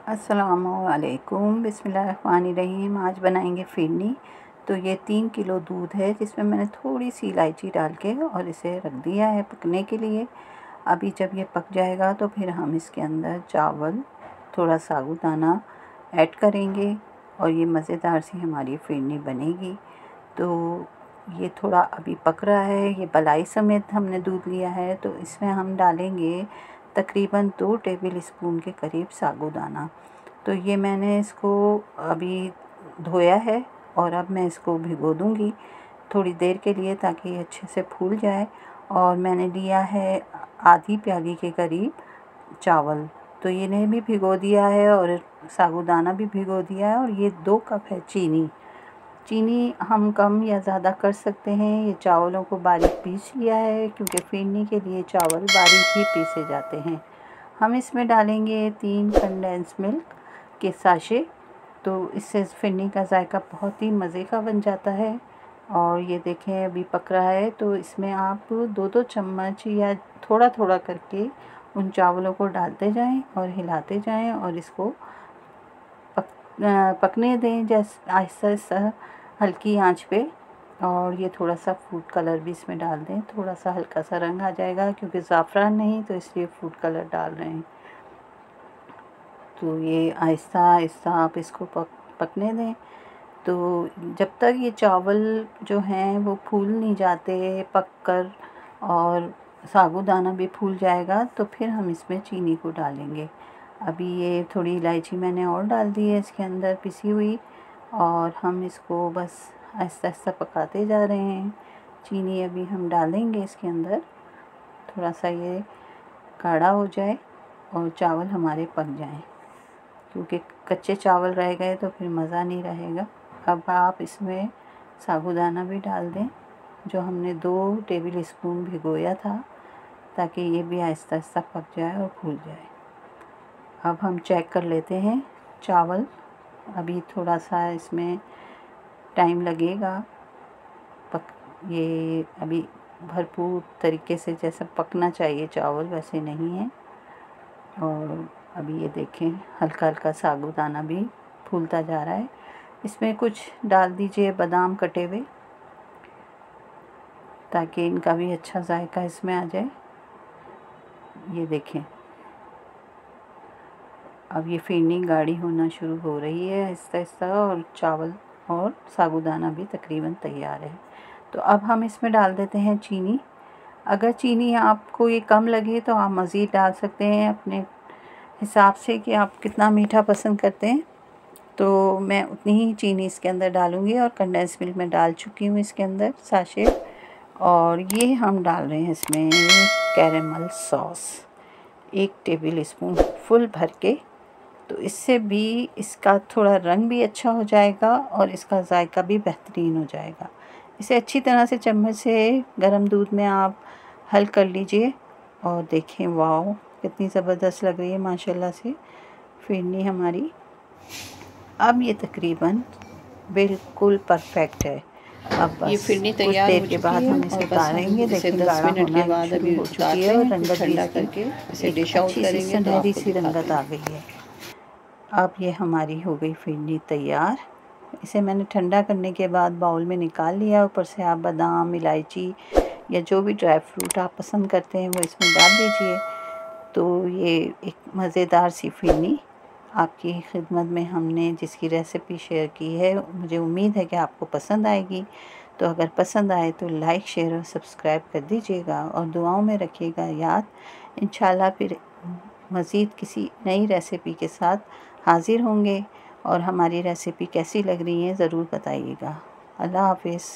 अस्सलामुअलैकुम बिस्मिल्लाहिर्रहमानिर्रहीम। आज बनाएंगे फिरनी। तो ये 3 किलो दूध है जिसमें मैंने थोड़ी सी इलायची डाल के और इसे रख दिया है पकने के लिए। अभी जब ये पक जाएगा तो फिर हम इसके अंदर चावल, थोड़ा साबूदाना ऐड करेंगे और ये मज़ेदार सी हमारी फिरनी बनेगी। तो ये थोड़ा अभी पक रहा है, ये बलाई समेत हमने दूध लिया है। तो इसमें हम डालेंगे तकरीबन 2 टेबल स्पून के करीब साबूदाना। तो ये मैंने इसको अभी धोया है और अब मैं इसको भिगो दूंगी थोड़ी देर के लिए ताकि ये अच्छे से फूल जाए। और मैंने लिया है आधी प्याली के करीब चावल, तो इन्हें भी भिगो दिया है और साबूदाना भी भिगो दिया है। और ये 2 कप है चीनी। चीनी हम कम या ज़्यादा कर सकते हैं। ये चावलों को बारीक पीस लिया है क्योंकि फिरनी के लिए चावल बारीक ही पीसे जाते हैं। हम इसमें डालेंगे 3 कंडेंस मिल्क के साशे। तो इससे फिरनी का जायका बहुत ही मज़े का बन जाता है। और ये देखें अभी पक रहा है, तो इसमें आप 2-2 चम्मच या थोड़ा थोड़ा करके उन चावलों को डालते जाएं और हिलाते जाएं और इसको पकने दें जैसे आहिस्ता आहिस्ता हल्की आंच पे। और ये थोड़ा सा फूड कलर भी इसमें डाल दें, थोड़ा सा हल्का सा रंग आ जाएगा क्योंकि ज़ाफ़रान नहीं तो इसलिए फूड कलर डाल रहे हैं। तो ये आहिस्ता आहिस्ता आप इसको पकने दें। तो जब तक ये चावल जो हैं वो फूल नहीं जाते पक कर और साबूदाना भी फूल जाएगा तो फिर हम इसमें चीनी को डालेंगे। अभी ये थोड़ी इलायची मैंने और डाल दी है इसके अंदर पिसी हुई, और हम इसको बस आहिस्ता आहिस्ता पकाते जा रहे हैं। चीनी अभी हम डालेंगे इसके अंदर, थोड़ा सा ये गाढ़ा हो जाए और चावल हमारे पक जाएं, क्योंकि कच्चे चावल रह गए तो फिर मज़ा नहीं रहेगा। अब आप इसमें साबूदाना भी डाल दें जो हमने 2 टेबल स्पून भिगोया था, ताकि ये भी आहिस्ता आहिस्ता पक जाए और फूल जाए। अब हम चेक कर लेते हैं चावल। अभी थोड़ा सा इसमें टाइम लगेगा ये अभी भरपूर तरीके से जैसा पकना चाहिए चावल वैसे नहीं है। और अभी ये देखें हल्का हल्का साबूदाना भी फूलता जा रहा है। इसमें कुछ डाल दीजिए बादाम कटे हुए, ताकि इनका भी अच्छा जायका इसमें आ जाए। ये देखें अब ये फिरनी गाढ़ी होना शुरू हो रही है आहिस्ता आहिस्ता, और चावल और साबूदाना भी तकरीबन तैयार है। तो अब हम इसमें डाल देते हैं चीनी। अगर चीनी आपको ये कम लगे तो आप मज़ीद डाल सकते हैं अपने हिसाब से कि आप कितना मीठा पसंद करते हैं। तो मैं उतनी ही चीनी इसके अंदर डालूँगी। और कंडेंस मिल्क में डाल चुकी हूँ इसके अंदर साशे। और ये हम डाल रहे हैं इसमें caramel sauce 1 table spoon full भर के। तो इससे भी इसका थोड़ा रंग भी अच्छा हो जाएगा और इसका जायका भी बेहतरीन हो जाएगा। इसे अच्छी तरह से चम्मच से गर्म दूध में आप हल कर लीजिए और देखें वाह कितनी ज़बरदस्त लग रही है माशाल्लाह से फिरनी हमारी। अब ये तकरीबन बिल्कुल परफेक्ट है। अब बस ये फिरनी कुछ तैयार देर हो के चुकी बाद है हम इसे और बस उतारेंगे। इसे देखें 10 गाढ़ा मिनट के होना बाद अभी शुरू हो चुकी उतारते है और हैं। रंगत भी ठंडा इसकी करके इसे एक डिश आउट अच्छी सी करेंगे तो सुनहरी आपको सी दिखाते रंगत आ हैं। गई है। अब ये हमारी हो गई फिरनी तैयार। इसे मैंने ठंडा करने के बाद बाउल में निकाल लिया। ऊपर से आप बादाम, इलायची या जो भी ड्राई फ्रूट आप पसंद करते हैं वो इसमें डाल दीजिए। तो ये एक मज़ेदार सी फिरनी आपकी खिदमत में हमने जिसकी रेसिपी शेयर की है, मुझे उम्मीद है कि आपको पसंद आएगी। तो अगर पसंद आए तो लाइक, शेयर और सब्सक्राइब कर दीजिएगा और दुआओं में रखिएगा याद। इंशाल्लाह फिर मज़ीद किसी नई रेसिपी के साथ हाज़िर होंगे। और हमारी रेसिपी कैसी लग रही है ज़रूर बताइएगा। अल्लाह हाफ़िज़।